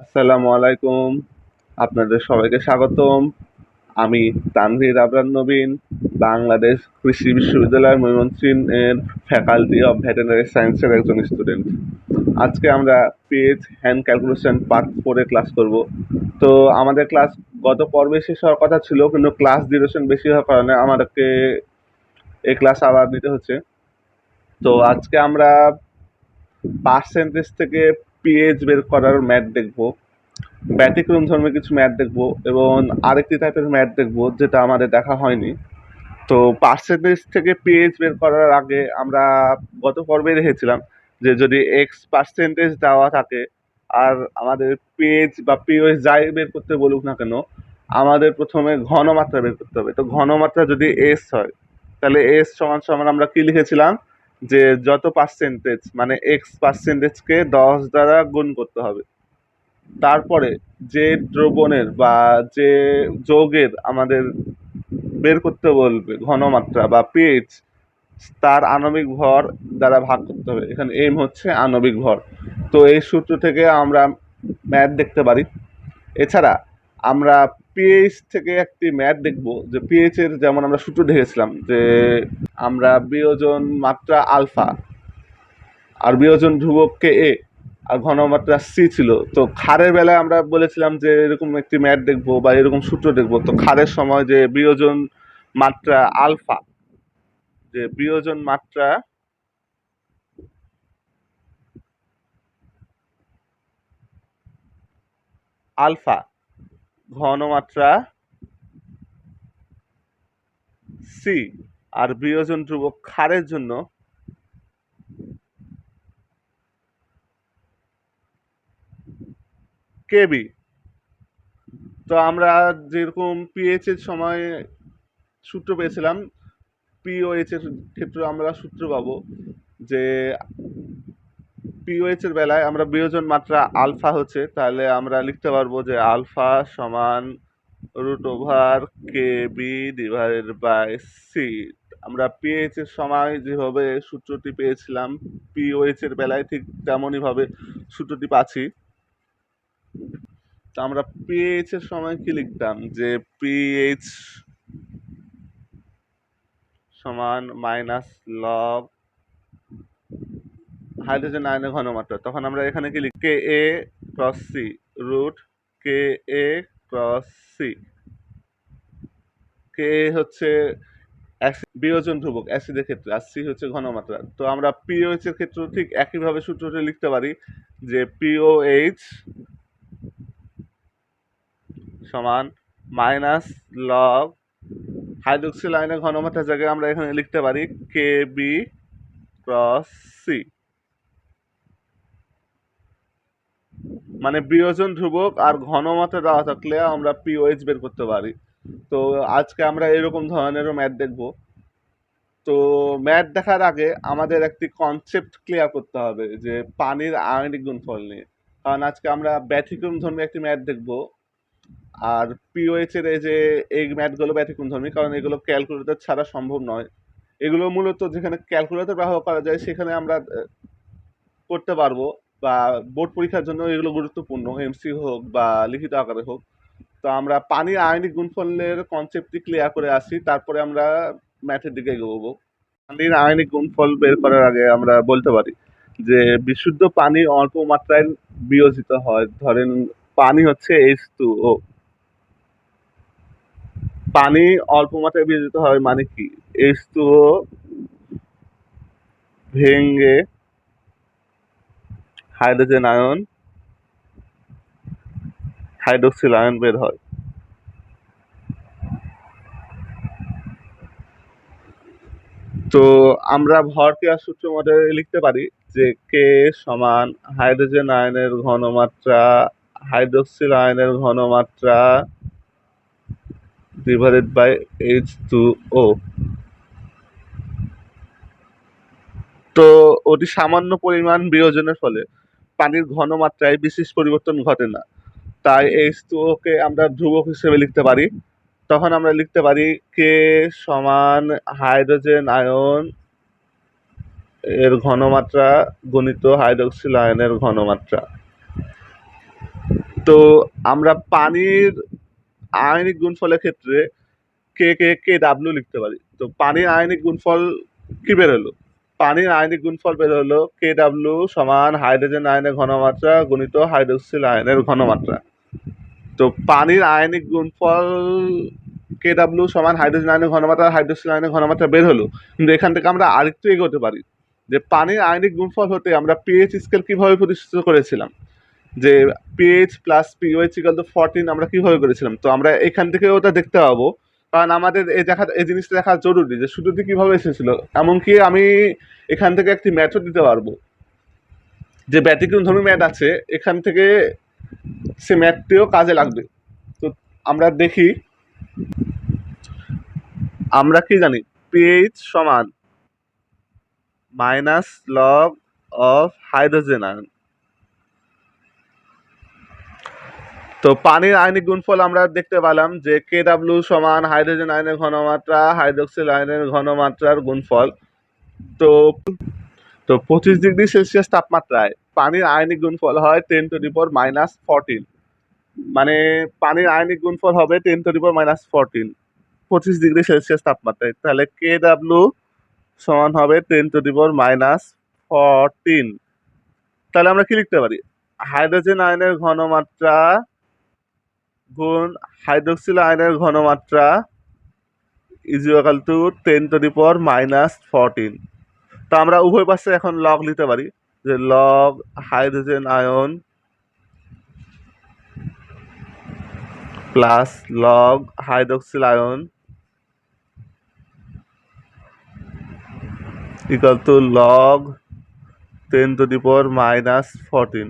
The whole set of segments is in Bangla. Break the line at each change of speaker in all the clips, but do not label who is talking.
আসসালামু আলাইকুম। আপনাদের সবাইকে স্বাগতম। আমি তানভীর আবরার নবীন, বাংলাদেশ কৃষি বিশ্ববিদ্যালয় ময়মনসিংহের ফ্যাকাল্টি অফ ভেটেরিনারি সায়েন্সের একজন স্টুডেন্ট। আজকে আমরা পিএইচ হ্যান্ড ক্যালকুলেশন পার্ট 4 এ ক্লাস করব। তো আমাদের ক্লাস গত পর্বে শেষ হওয়ার কথা ছিল, কিন্তু ক্লাস ডিউরেশন বেশি হওয়ার কারণে আমাদেরকে এই ক্লাস আবার নিতে হচ্ছে। তো আজকে আমরা পার্সেন্টেজ থেকে পিএইচ বের করার ম্যাথ দেখব। ব্যতিক্রমধর্মী কিছু ম্যাথ দেখবো এবং আরেকটি টাইপের ম্যাথ দেখবো যেটা আমাদের দেখা হয়নি। তো পার্সেন্টেজ থেকে পেজ বের করার আগে আমরা গত পর্বে দেখেছিলাম যে যদি এক্স পার্সেন্টেজ দেওয়া থাকে আর আমাদের পেজ বা পিওএস যাই বের করতে বলুক না কেন, আমাদের প্রথমে ঘনমাত্রা বের করতে হবে। তো ঘনমাত্রা যদি এস হয়, তাহলে এস সমান সমান আমরা কি লিখেছিলাম, যে যত পার্সেন্টেজ মানে এক্স পার্সেন্টেজকে 10 দ্বারা গুণ করতে হবে। তারপরে যে দ্রবণের বা যে যৌগের আমাদের বের করতে বলবে ঘনমাত্রা বা পিএইচ, তার আণবিক ভর দ্বারা ভাগ করতে হবে। এখানে এম হচ্ছে আণবিক ভর। তো এই সূত্র থেকে আমরা ম্যাথ দেখতে পারি। এছাড়া আমরা পিএইচ থেকে একটি ম্যাথ দেখব, যে পিএইচ এর যেমন আমরা সূত্র দেখেছিলাম যে আমরা বিয়োজন মাত্রা আলফা আর বিয়োজন ধ্রুবককে এ আর ঘনমাত্রা সি ছিল। তো ক্ষারের বেলায় আমরা বলেছিলাম যে এরকম একটি ম্যাথ দেখবো বা এরকম সূত্র দেখবো। তো ক্ষারের সময় যে বিয়োজন মাত্রা আলফা, যে বিয়োজন মাত্রা আলফা ঘনমাত্রা সি আর বিয়োজন ধ্রুবক ক্ষারের জন্য কেবি। তো আমরা যেরকম পিএইচ এর সময় সূত্র পেয়েছিলাম, পিওএইচ এর ক্ষেত্রে আমরা সূত্র পাবো যে পিওএইচ এর বেলায় আমরা বিয়োজন মাত্রা আলফা হচ্ছে, তাহলে আমরা লিখতে পারবো যে আলফা সমান root over K B divided by C. আমরা পিএইচ এর সময় যেভাবে সূত্রটি পেয়েছিলাম পিওএইচ এর বেলায় ঠিক তেমনই ভাবে সূত্রটি পাচ্ছি। তো আমরা পিএইচ এর সময় কি লিখতাম, যে পিএইচ সমান মাইনাস লগ হাইড্রোজেন আয়নের ঘনমাত্রা। তখন আমরা এখানে কি লিখি, কে এ ক্রস সি রুট কে এ ক্রস সি। কে হচ্ছে বিয়োজন ধ্রুবক অ্যাসিডের ক্ষেত্রে, আর সি হচ্ছে ঘনমাত্রা। তো আমরা পিওএইচ এর ক্ষেত্রে ঠিক একইভাবে সূত্রটি লিখতে পারি যে পিওএইচ সমান মাইনাস লগ হাইড্রোক্সিল আয়নের ঘনমাত্রার জায়গায় আমরা এখানে লিখতে পারি কে বি ক্রস সি। মানে বিয়োজন ধ্রুবক আর ঘনমাত্রা দেওয়া থাকলে আমরা পিওএইচ বের করতে পারি। তো আজকে আমরা এরকম ধরনেরও ম্যাথ দেখব। তো ম্যাথ দেখার আগে আমাদের একটি কনসেপ্ট ক্লিয়ার করতে হবে, যে পানির আয়নিক গুণফল নিয়ে। কারণ আজকে আমরা ব্যতিক্রমধর্মী একটি ম্যাথ দেখব। আর পিওএইচ এর এই ম্যাথগুলো ব্যতিক্রমধর্মী, কারণ এগুলো ক্যালকুলেটর ছাড়া সম্ভব নয়। এগুলো মূলত যেখানে ক্যালকুলেটর ব্যবহার করা যায় সেখানে আমরা করতে পারবো, বা বোর্ড পরীক্ষার জন্য এগুলো গুরুত্বপূর্ণ, এমসি হোক বা লিখিত আকারে হোক। তো আমরা পানির আয়নিক গুণফলের কনসেপ্টটি ক্লিয়ার করে আসি, তারপরে আমরা ম্যাথের দিকে এগোবো। পানির আয়নিক গুণফল বের করার আগে আমরা বলতে পারি যে বিশুদ্ধ পানি অল্প মাত্রায় বিয়োজিত হয়। ধরেন পানি হচ্ছে H2O। পানি অল্প মাত্রায় বিয়োজিত হয় মানে কি, H2O ভেঙে হাইড্রোজেন আয়ন, হাইড্রোক্সিল আয়ন বের হয়। তো আমরা ভরক্রিয়ার সূত্র মতে লিখতে পারি যে কে সমান হাইড্রোজেন আয়নের ঘনমাত্রা হাইড্রোক্সিল আয়নের ঘনমাত্রা ডিভাইডেড বাই H2O। তো অতি সামান্য পরিমাণ বিয়োজনের ফলে পানির ঘনমাত্রায় বিশেষ পরিবর্তন ঘটে না, তাই H2O কে আমরা ধ্রুবক হিসেবে লিখতে পারি। তখন আমরা লিখতে পারি কে সমান হাইড্রোজেন আয়ন এর ঘনমাত্রা গুণিত হাইড্রোক্সিল আয়নের ঘনমাত্রা। তো আমরা পানির আয়নিক গুণফলের ক্ষেত্রে কে ডাব্লিউ লিখতে পারি। তো পানির আয়নিক গুণফল কি বেরোলো? পানির আয়নিক গুণফল বের হলো কে ডাব্লিউ সমান হাইড্রোজেন আয়নের ঘনমাত্রা গুণিত হাইড্রোক্সিল আয়নের ঘনমাত্রা। তো পানির আয়নিক গুণফল কে ডাব্লিউ সমান হাইড্রোজেন আয়নের ঘনমাত্রা হাইড্রোক্সিল আয়নের ঘনমাত্রা বের হলো, কিন্তু এখান থেকে আমরা আরেকটু এগোতে পারি যে পানির আয়নিক গুণফল হতে আমরা পিএইচ স্কেল কিভাবে প্রতিষ্ঠিত করেছিলাম, যে pH plus pOH equal to 14 আমরা কিভাবে করেছিলাম। তো আমরা এখান থেকে ওটা দেখতে পাবো, কারণ আমাদের এই জিনিসটা দেখা জরুরি যে শুরুতে কিভাবে এসেছিল। এমনকি আমি এখান থেকে একটি ম্যাথও দিতে পারবো, যে ব্যতিক্রমধর্মী ম্যাথ আছে এখান থেকে, সে ম্যাথটিও কাজে লাগবে। তো আমরা দেখি, আমরা কি জানি পিএইচ সমান minus log of hydrogen ion. তো পানির আয়নিক গুণফল আমরা দেখতে পেলাম যে কে ডাব্লিউ সমান হাইড্রোজেন আয়নের ঘনমাত্রা হাইড্রোক্সিল আয়নের ঘনমাত্রার গুণফল। তো 25°C তাপমাত্রায় পানির আয়নিক গুণফল হয় 10⁻⁻14, মানে পানির আয়নিক গুণফল হবে 10⁻⁻14 25°C তাপমাত্রায়। তাহলে কে ডাব্লিউ সমান হবে 10⁻⁻14। তাহলে আমরা কি লিখতে পারি? হাইড্রোজেন আয়নের ঘনমাত্রা গুণ হাইড্রোক্সিল আয়নের ঘনমাত্রা ইজ ইকুয়াল টু 10⁻⁻14। তো আমরা উভয় পাশে এখন লগ নিতে পারি, যে log hydrogen ion plus log hydroxyl ion equal to log 10⁻⁻14।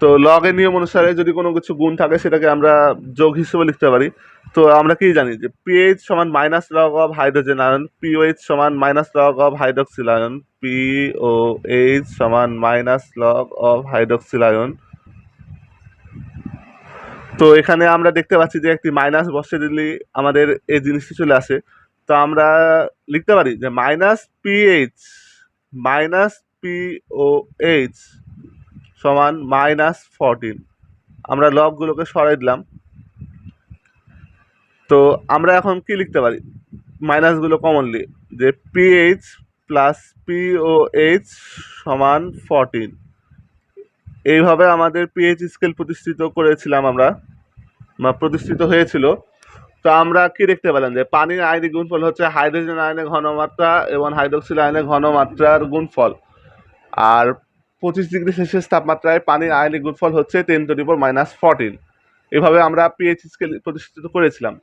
তো লগের নিয়ম অনুসারে যদি কোনো কিছু গুণ থাকে সেটাকে আমরা যোগ হিসেবে লিখতে পারি। তো আমরা কি জানি যে পিএইচ সমান minus log of hydrogen ion, pOH সমান minus log of hydroxyl ion, pOH সমান minus log of hydroxyl ion. তো এখানে আমরা দেখতে পাচ্ছি যে একটি মাইনাস বসে দিলে আমাদের এই জিনিসটি চলে আসে। তো আমরা লিখতে পারি যে মাইনাস পিওএইচ সমান -14। আমরা লগগুলোকে সরাই দিলাম। তো আমরা এখন কি লিখতে পারি মাইনাসগুলো কমনলি, যে পিএইচ প্লাস পিওএইচ সমান 14। এইভাবে আমাদের পিএইচ স্কেল প্রতিষ্ঠিত করেছিলাম আমরা, বা প্রতিষ্ঠিত হয়েছিল। তো আমরা কি দেখতে পেলাম যে পানির আয়নিক গুণফল হচ্ছে হাইড্রোজেন আয়নের ঘনমাত্রা এবং হাইড্রোক্সিল আয়নের ঘনমাত্রার গুণফল, আর 25°C তাপমাত্রায় পানির আয়নিক গুণফল হচ্ছে 10⁻⁻14। এভাবে আমরা পিএইচ স্কেল প্রতিষ্ঠিত করেছিলাম।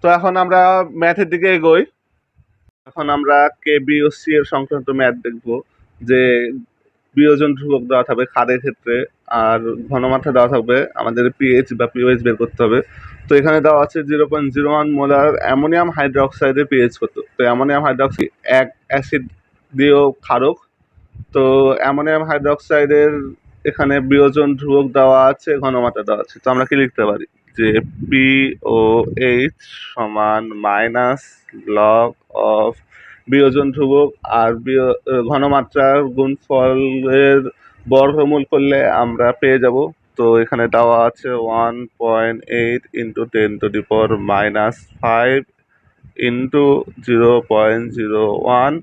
তো এখন আমরা ম্যাথের দিকে এগোই। এখন আমরা কে বি ও সি এর সংক্রান্ত ম্যাথ দেখব, যে বিয়োজন ধ্রুবক দেওয়া থাকবে ক্ষারের ক্ষেত্রে, আর ঘনমাত্রা দেওয়া থাকবে, আমাদের পিএইচ বা পিওএইচ বের করতে হবে। তো এখানে দেওয়া আছে 0.01 মোলার অ্যামোনিয়াম হাইড্রোক্সাইডের পিএইচ কত। তো অ্যামোনিয়াম হাইড্রোক্সাইড এক অ্যাসিড দিয়েও ক্ষারক। তো অ্যামোনিয়াম হাইড্রোক্সাইডের এখানে বিয়োজন ধ্রুবক দেওয়া আছে, ঘনমাত্রা দেওয়া আছে। তো আমরা কি লিখতে পারি যে পিওএইচ সমান মাইনাস লগ অফ বিয়োজন ধ্রুবক আর ঘনমাত্রার গুণফলের বর্গমূল করলে আমরা পেয়ে যাব। তো এখানে দেওয়া আছে 1.8 × 10⁻⁻5 ইন্টু 0.01,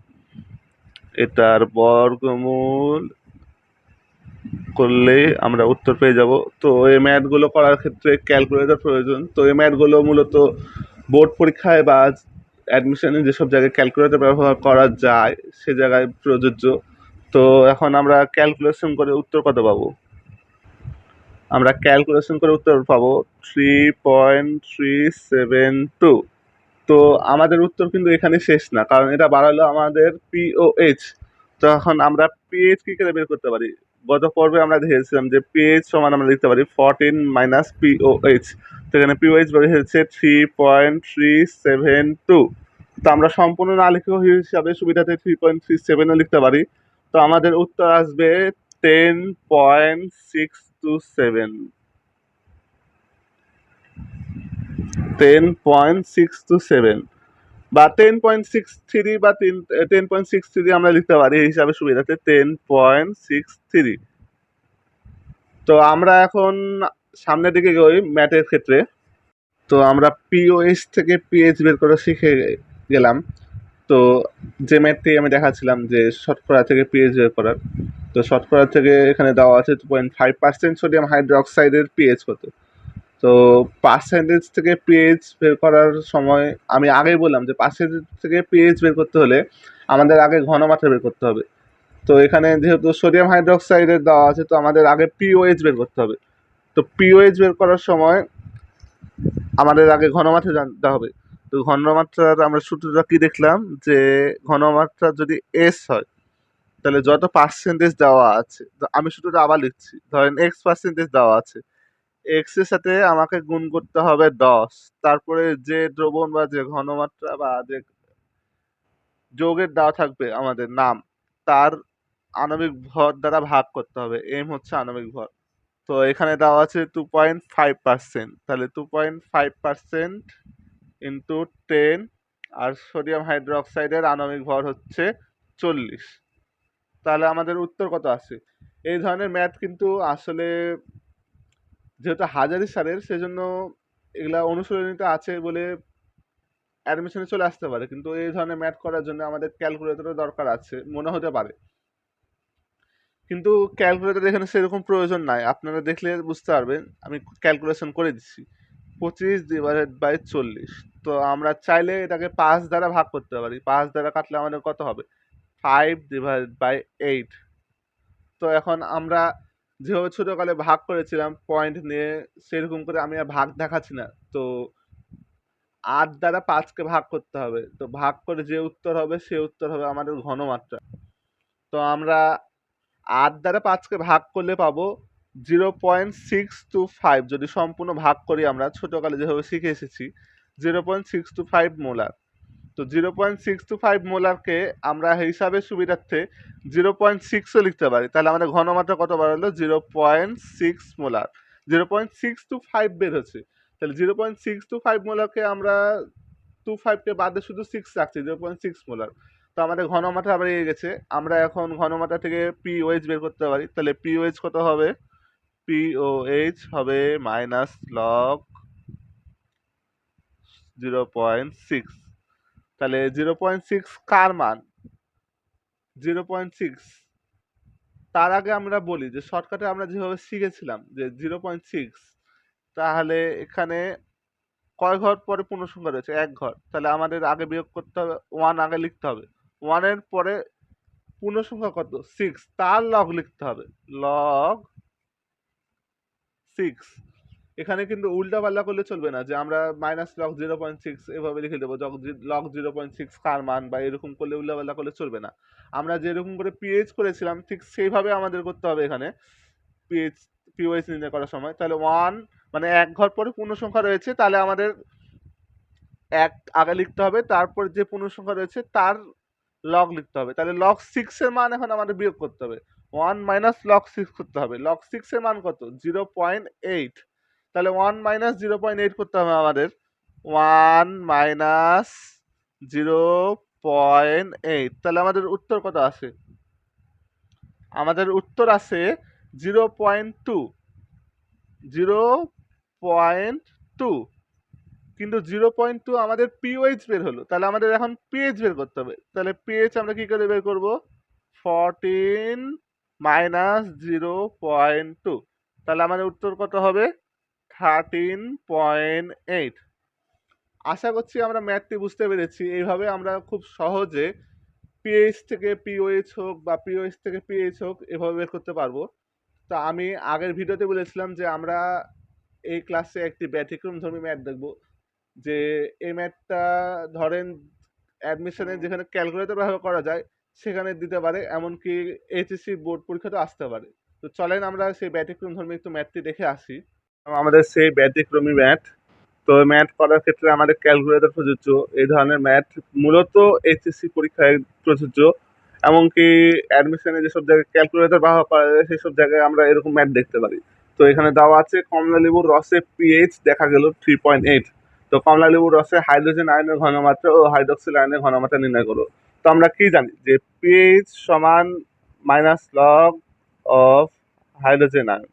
এটার বর্গমূল করলে আমরা উত্তর পেয়ে যাব। তো এই ম্যাথগুলো করার ক্ষেত্রে ক্যালকুলেটর প্রয়োজন। তো এই ম্যাথগুলো মূলত বোর্ড পরীক্ষায় বা অ্যাডমিশনে যেসব জায়গায় ক্যালকুলেটর ব্যবহার করা যায় সে জায়গায় প্রযোজ্য। তো এখন আমরা ক্যালকুলেশন করে উত্তর কত পাবো? আমরা ক্যালকুলেশন করে উত্তর পাবো 3.372। তো আমাদের উত্তর কিন্তু এখানে শেষ না, কারণ এটা বাড়ালো আমাদের পিওএইচ। তো এখন আমরা পিএইচ কি করে বের করতে পারি? গত পর্বে আমরা দেখেছিলাম যে পিএইচ সমান আমরা লিখতে পারি 14 মাইনাস পিওএইচ। তো এখানে পিওএইচ বের হয়েছে 3.372। তো আমরা সম্পূর্ণ না লিখেও হিসাবে সুবিধাতে 3.37ও লিখতে পারি। তো আমাদের উত্তর আসবে 10.627। 10.627 বা 10.63 বা 10.63 আমরা লিখতে পারি এই হিসাবে সুবিধাতে 10.63। তো আমরা এখন সামনের দিকে এগোই ম্যাথের ক্ষেত্রে। তো আমরা পিওএইচ থেকে পিএইচ বের করা শিখে গেলাম। তো যে ম্যাথটি আমি দেখাচ্ছিলাম যে শতকরা থেকে পিএইচ বের করার, তো শতকরা থেকে এখানে দেওয়া আছে 2.5% সোডিয়াম হাইড্রোক্সাইডের পিএইচ কত। তো পার্সেন্টেজ থেকে পিএইচ বের করার সময় আমি আগেই বললাম যে পার্সেন্টেজ থেকে পিএইচ বের করতে হলে আমাদের আগে ঘনমাত্রা বের করতে হবে। তো এখানে যেহেতু সোডিয়াম হাইড্রোক্সাইডের দেওয়া আছে, তো আমাদের আগে পিওএইচ বের করতে হবে। তো পিওএইচ বের করার সময় আমাদের আগে ঘনমাত্রা জানতে হবে। তো ঘনমাত্রার আমরা সূত্রটা কি দেখলাম যে ঘনমাত্রা যদি এস হয় তাহলে যত পার্সেন্টেজ দেওয়া আছে, তো আমি সূত্রটা আবার লিখছি, ধরেন এক্স পার্সেন্টেজ দেওয়া আছে, এক্স এর সাথে আমাকে গুণ করতে হবে 10, তারপরে যে দ্রবণ বা যে ঘনমাত্রা বা যে যৌগের দেওয়া থাকবে আমাদের নাম, তার আণবিক ভর দ্বারা ভাগ করতে হবে। এম হচ্ছে আণবিক ভর। তো এখানে দেওয়া আছে 2.5%, তাহলে 2.5% ইন্টু 10, আর সোডিয়াম হাইড্রোক্সাইডের আণবিক ভর হচ্ছে 40। তাহলে আমাদের উত্তর কত আসে? এই ধরনের ম্যাথ কিন্তু আসলে যেহেতু হাজারি স্যারের, সেজন্য এগুলা অনুশীলনীতে আছে বলে অ্যাডমিশনে চলে আসতে পারে, কিন্তু এই ধরনের ম্যাথ করার জন্য আমাদের ক্যালকুলেটরের দরকার আছে মনে হতে পারে, কিন্তু ক্যালকুলেটর এখানে সেরকম প্রয়োজন নাই। আপনারা দেখলে বুঝতে পারবেন, আমি ক্যালকুলেশন করে দিচ্ছি। 25/40। তো আমরা চাইলে এটাকে 5 দ্বারা ভাগ করতে পারি। 5 দ্বারা কাটলে আমাদের কত হবে? 5/8। তো এখন আমরা যেভাবে ছোটকালে ভাগ করেছিলাম পয়েন্ট নিয়ে, সেরকম করে আমি আর ভাগ দেখাচ্ছি না। তো 8 দ্বারা 5কে ভাগ করতে হবে। তো ভাগ করে যে উত্তর হবে সে উত্তর হবে আমাদের ঘনমাত্রা। তো আমরা 8 দ্বারা 5কে ভাগ করলে পাবো 0.625। যদি সম্পূর্ণ ভাগ করি আমরা ছোটকালে যেভাবে শিখে এসেছি 0.625 মোলার। তো 0.625 মোলারকে আমরা হিসাবের সুবিধার্থে 0.6ও লিখতে পারি। তাহলে আমাদের ঘনমাত্রা কত বার হলো? 0.6 মোলার। 0.625 বের হচ্ছে। তাহলে 0.625 মোলারকে আমরা 25কে বাদে শুধু 6 রাখছি, 0.6 মোলার। তো আমাদের ঘনমাত্রা বেরিয়ে গেছে। আমরা এখন ঘনমাত্রা থেকে পিওএইচ বের করতে পারি। তাহলে পিওএইচ কত হবে? পিওএইচ হবে মাইনাস লগ 0.6। তাহলে 0.6 কার মান? 0.6। তার আগে আমরা বলি যে শর্টকাটে আমরা যেভাবে শিখেছিলাম যে 0.6, তাহলে এখানে কয় ঘর পরে পূর্ণ সংখ্যা রয়েছে? 1 ঘর। তাহলে আমাদের আগে বিয়োগ করতে হবে, 1 আগে লিখতে হবে। 1 এর পরে পূর্ণ সংখ্যা কত? 6, তার লগ লিখতে হবে। লগ 6। এখানে কিন্তু উল্টাপাল্টা করলে চলবে না যে আমরা মাইনাস লগ 0.6 এভাবে লিখে দেবো, লগ 0.6 কার মান, বা এরকম করলে উল্টাপাল্টা করলে চলবে না। আমরা যেরকম করে পিএইচ করেছিলাম ঠিক সেইভাবে আমাদের করতে হবে এখানে পিএইচ পিওএইচ নির্ণয় করার সময়। তাহলে 1 মানে 1 ঘর পরে পূর্ণ সংখ্যা রয়েছে, তাহলে আমাদের 1 আগে লিখতে হবে, তারপর যে পূর্ণ সংখ্যা রয়েছে তার লগ লিখতে হবে। তাহলে লগ 6 এর মান এখন আমাদের বিয়োগ করতে হবে। 1 মাইনাস লগ 6 করতে হবে। লগ 6 এর মান কত? 0.8। তাহলে 1 মাইনাস 0.8 করতে হবে আমাদের। 1 মাইনাস 0.8। তাহলে আমাদের উত্তর কত আসে? আমাদের উত্তর আসে 0.2। 0.2। কিন্তু 0.2 আমাদের পিওএইচ বের হলো। তাহলে আমাদের এখন পিএইচ বের করতে হবে। তাহলে পিএইচ আমরা কি করে বের করব? 14 মাইনাস 0.2। তাহলে আমাদের উত্তর কত হবে? 13.8। আশা করছি আমরা ম্যাথটি বুঝতে পেরেছি। এইভাবে আমরা খুব সহজে পিএইচ থেকে পিওএইচ হোক বা পিওএইচ থেকে পিএইচ হোক এভাবে বের করতে পারবো। তা আমি আগের ভিডিওতে বলেছিলাম যে আমরা এই ক্লাসে একটি ব্যতিক্রমধর্মী ম্যাথ দেখব, যে এই ম্যাথটা ধরেন অ্যাডমিশনে যেখানে ক্যালকুলেটর ব্যবহার করা যায় সেখানে দিতে পারে, এমনকি এইচএসসি বোর্ড পরীক্ষাতেও আসতে পারে। তো চলেন আমরা সেই ব্যতিক্রমধর্মী একটু ম্যাথটি দেখে আসি। আমাদের সেই ব্যতিক্রমী ম্যাথ। তো ম্যাথ করার ক্ষেত্রে আমাদের ক্যালকুলেটর প্রযোজ্য। এই ধরনের ম্যাথ মূলত এইচএসসি পরীক্ষায় প্রযোজ্য, এমনকি অ্যাডমিশনে যেসব জায়গায় ক্যালকুলেটর ব্যবহার করা যায় সেসব জায়গায় আমরা এরকম ম্যাথ দেখতে পারি। তো এখানে দেওয়া আছে কমলা লেবুর রসে পিএইচ দেখা গেল 3.8। তো কমলা লেবুর রসে হাইড্রোজেন আয়নের ঘনমাত্রা ও হাইড্রোক্সিল আয়নের ঘনমাত্রা নির্ণয় করো। তো আমরা কি জানি যে পিএইচ সমান minus log of hydrogen ion.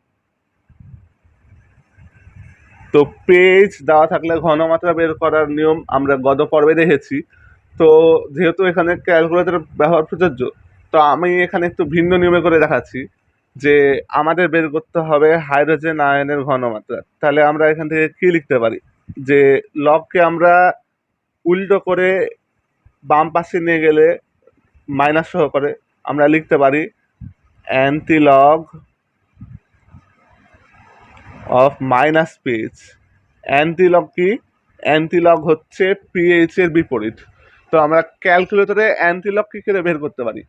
তো পেজ দেওয়া থাকলে ঘনমাত্রা বের করার নিয়ম আমরা গত পর্বে দেখেছি। তো যেহেতু এখানে ক্যালকুলেটর ব্যবহার প্রযোজ্য, তো আমি এখানে একটু ভিন্ন নিয়মে করে দেখাচ্ছি যে আমাদের বের করতে হবে হাইড্রোজেন আয়নের ঘনমাত্রা। তাহলে আমরা এখান থেকে কি লিখতে পারি, যে লগকে আমরা উল্টো করে বাম পাশে নিয়ে গেলে মাইনাস সহ করে আমরা লিখতে পারি anti log of minus pH. Anti log কি? অ্যান্টি লগ হচ্ছে পিএইচ এর বিপরীত। তো আমরা ক্যালকুলেটরে অ্যান্টি লগ কি করে বের করতে পারি?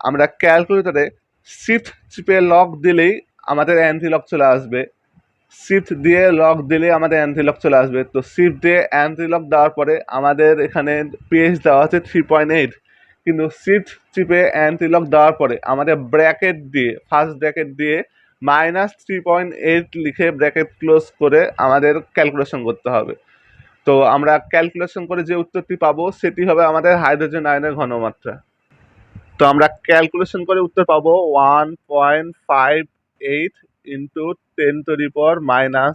আমরা ক্যালকুলেটরে শিফট চিপে লগ দিলেই আমাদের অ্যান্টি লগ চলে আসবে। শিফট দিয়ে লগ দিলে আমাদের অ্যান্টি লগ চলে আসবে। তো শিফট দিয়ে অ্যান্টি লগ দেওয়ার পরে আমাদের এখানে পিএইচ দেওয়া আছে 3.8, কিন্তু শিফট চিপে অ্যান্টি লগ দেওয়ার পরে আমাদের ব্র্যাকেট দিয়ে ফার্স্ট ব্র্যাকেট দিয়ে -3.8 লিখে ব্র্যাকেট ক্লোজ করে আমাদের ক্যালকুলেশন করতে হবে। তো আমরা ক্যালকুলেশন করে যে উত্তরটি পাবো সেটি হবে আমাদের হাইড্রোজেন আয়নের ঘনমাত্রা। তো আমরা ক্যালকুলেশন করে উত্তর পাবো 1.58 ইন্টু 10⁻⁻⁴।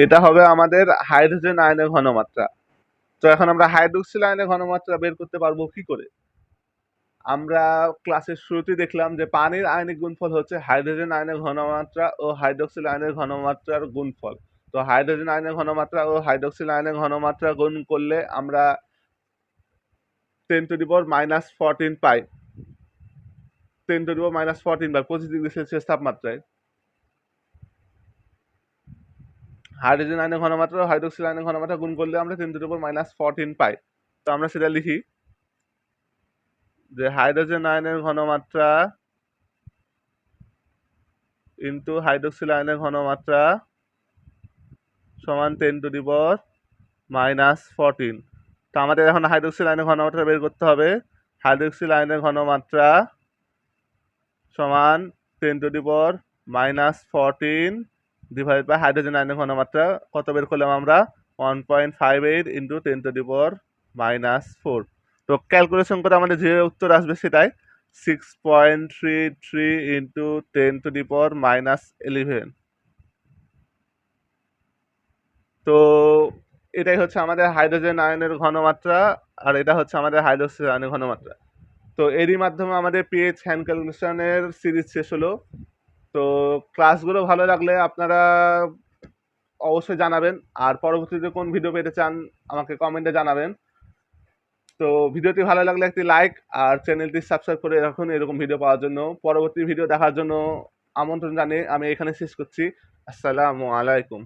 এটা হবে আমাদের হাইড্রোজেন আয়নের ঘনমাত্রা। তো এখন আমরা হাইড্রোক্সিল আয়নের ঘনমাত্রা বের করতে পারবো কি করে? আমরা ক্লাসের শুরুতেই দেখলাম যে পানির আয়নিক গুণফল হচ্ছে হাইড্রোজেন আয়নের ঘনমাত্রা ও হাইড্রোক্সিল আয়নের ঘনমাত্রার গুণফল। তো হাইড্রোজেন আয়নের ঘনমাত্রা ও হাইড্রোক্সিল আয়নের ঘনমাত্রা গুণ করলে আমরা 10⁻⁻14 পাই। 10⁻⁻14 পাই 25°C তাপমাত্রায়। হাইড্রোজেন আয়নের ঘনমাত্রা ও হাইড্রোক্সিল আয়নের ঘনমাত্রা গুণ করলে আমরা 10⁻⁻14 পাই। তো আমরা সেটা লিখি যে হাইড্রোজেন আয়নের ঘনমাত্রা ইন্টু হাইড্রোক্সিল আয়নের ঘনমাত্রা সমান 10⁻⁻14। তো আমাদের এখন হাইড্রোক্সিল আয়নের ঘনমাত্রা বের করতে হবে। হাইড্রোক্সিল আয়নের ঘনমাত্রা সমান 10⁻⁻14 ডিভাইড বাই হাইড্রোজেন আয়নের ঘনমাত্রা কত বের করলাম আমরা 1.58 ইন্টু 10⁻⁻4। তো ক্যালকুলেশন করে আমাদের যে উত্তর আসবে সেটাই 6.33 ইন্টু 10⁻⁻11। তো এটাই হচ্ছে আমাদের হাইড্রোজেন আয়নের ঘনমাত্রা, আর এটা হচ্ছে আমাদের হাইড্রোক্সিল আয়নের ঘনমাত্রা। তো এরই মাধ্যমে আমাদের পিএইচ হ্যান্ড ক্যালকুলেশনের সিরিজ শেষ হলো। তো ক্লাসগুলো ভালো লাগলে আপনারা অবশ্যই জানাবেন, আর পরবর্তীতে কোন ভিডিও পেতে চান আমাকে কমেন্টে জানাবেন। তো ভিডিওটি ভালো লাগলে একটি লাইক আর চ্যানেলটি সাবস্ক্রাইব করে রাখুন এরকম ভিডিও পাওয়ার জন্য। পরবর্তী ভিডিও দেখার জন্য আমন্ত্রণ জানিয়ে আমি এখানে শেষ করছি। আসসালামু আলাইকুম।